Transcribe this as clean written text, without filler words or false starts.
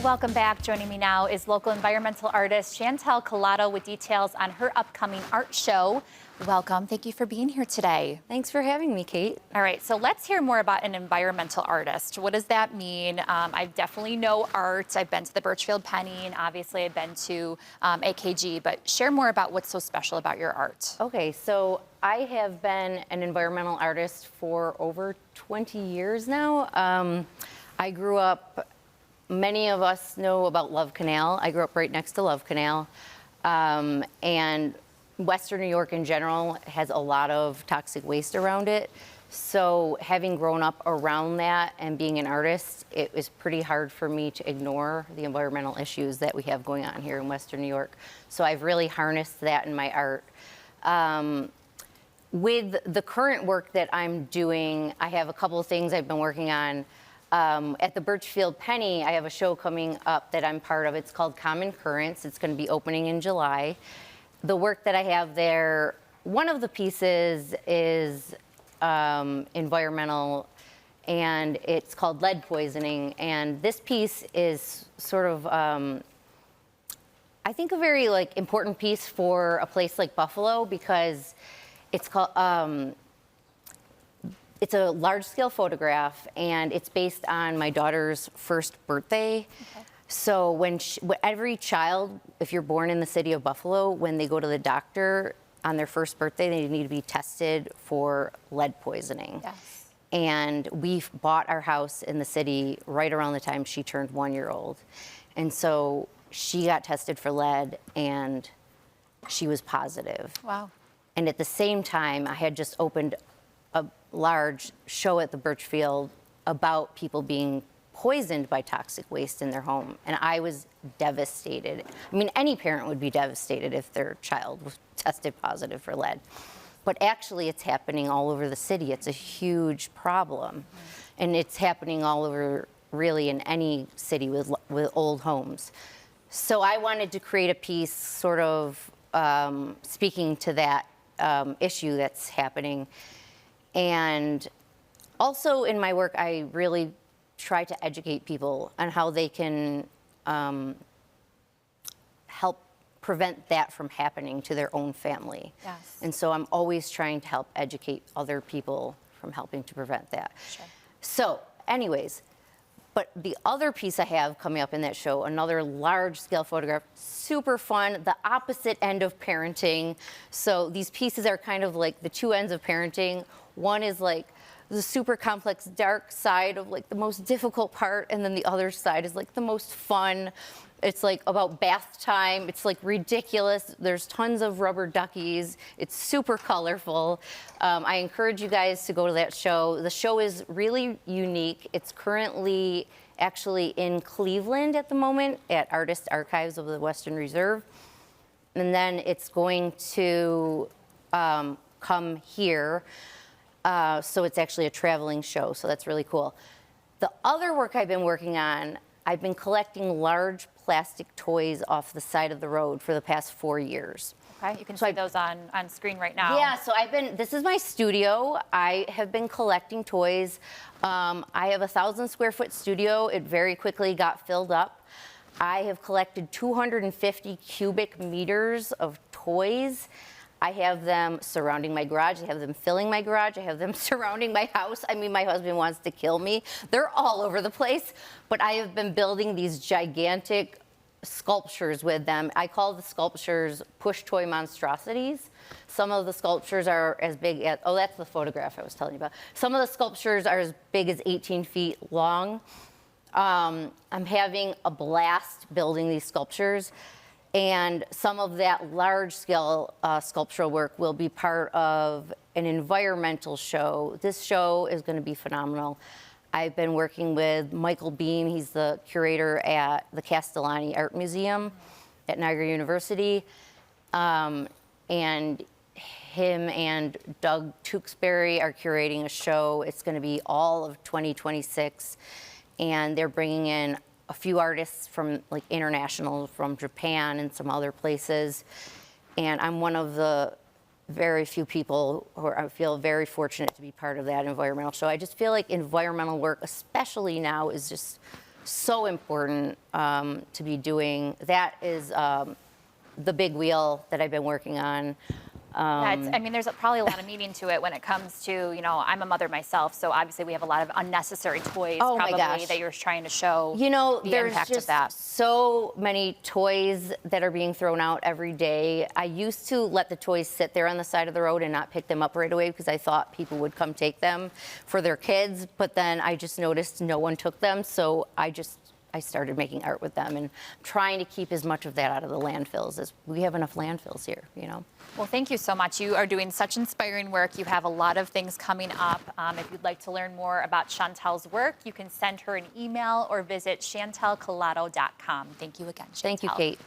welcome back. Joining me now is local environmental artist Chantal Calato with details on her upcoming art show. Welcome. Thank you for being here today. Thanks for having me, Kate. All right, so let's hear more about an environmental artist. What does that mean? I definitely know art. I've been to the Birchfield Penny, and obviously I've been to AKG, but share more about what's so special about your art. Okay, so I have been an environmental artist for over 20 years now. I grew up, many of us know about Love Canal. I grew up right next to Love Canal. And Western New York in general has a lot of toxic waste around it. So having grown up around that and being an artist, it was pretty hard for me to ignore the environmental issues that we have going on here in Western New York. So I've really harnessed that in my art. With the current work that I'm doing, I have a couple of things I've been working on. At the Birchfield Penny, I have a show coming up that I'm part of. It's called Common Currents. It's going to be opening in July. The work that I have there, one of the pieces is environmental, and it's called lead poisoning. And this piece is sort of, I think, a very important piece for a place like Buffalo, because it's called. It's a large-scale photograph, and it's based on my daughter's first birthday. Okay. So when every child, if you're born in the city of Buffalo, when they go to the doctor on their first birthday, they need to be tested for lead poisoning. Yes. And we bought our house in the city right around the time she turned 1 year old. And so she got tested for lead, and she was positive. Wow. And at the same time, I had just opened a large show at the Birchfield about people being poisoned by toxic waste in their home. And I was devastated. I mean, any parent would be devastated if their child was tested positive for lead. But actually, it's happening all over the city. It's a huge problem. Mm-hmm. And it's happening all over, really, in any city with old homes. So I wanted to create a piece sort of speaking to that issue that's happening. And also in my work, I really try to educate people on how they can help prevent that from happening to their own family. Yes. And so I'm always trying to help educate other people from helping to prevent that. Sure. So anyways, but the other piece I have coming up in that show, another large-scale photograph, super fun, the opposite end of parenting. So these pieces are kind of like the two ends of parenting. One is like the super complex, dark side of the most difficult part, and then the other side is the most fun. It's about bath time. It's ridiculous. There's tons of rubber duckies. It's super colorful. I encourage you guys to go to that show. The show is really unique. It's currently actually in Cleveland at the moment at Artist Archives of the Western Reserve. And then it's going to come here. So it's actually a traveling show, so that's really cool. The other work I've been working on, I've been collecting large plastic toys off the side of the road for the past 4 years. Okay, you can see those on screen right now. Yeah, so this is my studio. I have been collecting toys. I have a 1,000-square-foot studio. It very quickly got filled up. I have collected 250 cubic meters of toys. I have them surrounding my garage. I have them filling my garage. I have them surrounding my house. I mean, my husband wants to kill me. They're all over the place. But I have been building these gigantic sculptures with them. I call the sculptures push toy monstrosities. Some of the sculptures are as big as, oh, that's the photograph I was telling you about. Some of the sculptures are as big as 18 feet long. I'm having a blast building these sculptures. And some of that large-scale sculptural work will be part of an environmental show. This show is going to be phenomenal. I've been working with Michael Beam. He's the curator at the Castellani Art Museum at Niagara University. And him and Doug Tewksbury are curating a show. It's going to be all of 2026. And they're bringing in a few artists from international, from Japan and some other places. And I'm one of the very few people who I feel very fortunate to be part of that environmental show. I just feel like environmental work, especially now, is just so important to be doing. That is the big wheel that I've been working on. Yeah, I mean, there's probably a lot of meaning to it when it comes to, I'm a mother myself, so obviously we have a lot of unnecessary toys Oh my probably gosh. that you're trying to show the There's impact just of that. so many toys that are being thrown out every day. I used to let the toys sit there on the side of the road and not pick them up right away because I thought people would come take them for their kids, but then I just noticed no one took them, so I started making art with them and trying to keep as much of that out of the landfills as we have enough landfills here, Well, thank you so much. You are doing such inspiring work. You have a lot of things coming up. If you'd like to learn more about Chantal's work, you can send her an email or visit chantalcalato.com. Thank you again, Chantal. Thank you, Kate.